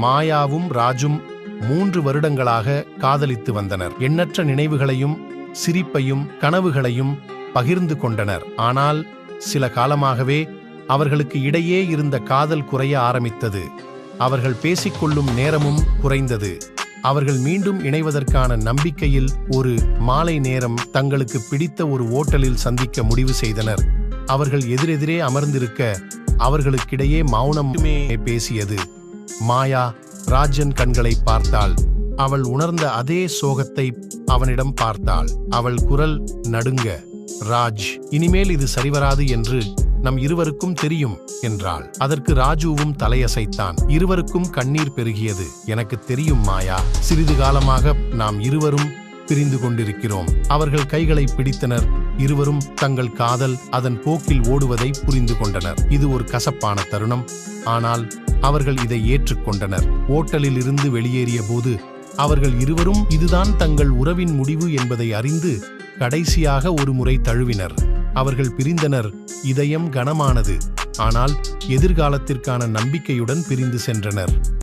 மாயாவும் ராஜும் 3 வருடங்களாக காதலித்து வந்தனர். எண்ணற்ற நினைவுகளையும் சிரிப்பையும் கனவுகளையும் பகிர்ந்து கொண்டனர். ஆனால் சில காலமாகவே அவர்களுக்கு இடையே இருந்த காதல் குறைய ஆரம்பித்தது. அவர்கள் பேசிக்கொள்ளும் நேரமும் குறைந்தது. அவர்கள் மீண்டும் இணைவதற்கான நம்பிக்கையில் ஒரு மாலை நேரம் தங்களுக்கு பிடித்த ஒரு ஓட்டலில் சந்திக்க முடிவு செய்தனர். அவர்கள் எதிரெதிரே அமர்ந்திருக்க அவர்களுக்கிடையே மௌனமே பேசியது. மாயா ராஜன் கண்களை பார்த்தாள். அவள் உணர்ந்த அதே சோகத்தை அவனிடம் பார்த்தாள். அவள் குரல் நடுங்க, ராஜ், இனிமேல் இது சரிவராது என்று நம் இருவருக்கும் தெரியும் என்றாள். அதற்கு ராஜுவும் தலையசைத்தான். இருவருக்கும் கண்ணீர் பெருகியது. எனக்கு தெரியும் மாயா, சிறிது காலமாக நாம் இருவரும் பிரிந்து கொண்டிருக்கிறோம். அவர்கள் கைகளை பிடித்தனர். இருவரும் தங்கள் காதல் அதன் போக்கில் ஓடுவதை புரிந்து கொண்டனர். இது ஒரு கசப்பான தருணம். ஆனால் அவர்கள் இதை ஏற்றுக்கொண்டனர். ஓட்டலில் இருந்து வெளியேறிய போது அவர்கள் இருவரும் இதுதான் தங்கள் உறவின் முடிவு என்பதை அறிந்து கடைசியாக ஒரு முறை தழுவினர். அவர்கள் பிரிந்தனர். இதயம் கனமானது. ஆனால் எதிர்காலத்திற்கான நம்பிக்கையுடன் பிரிந்து சென்றனர்.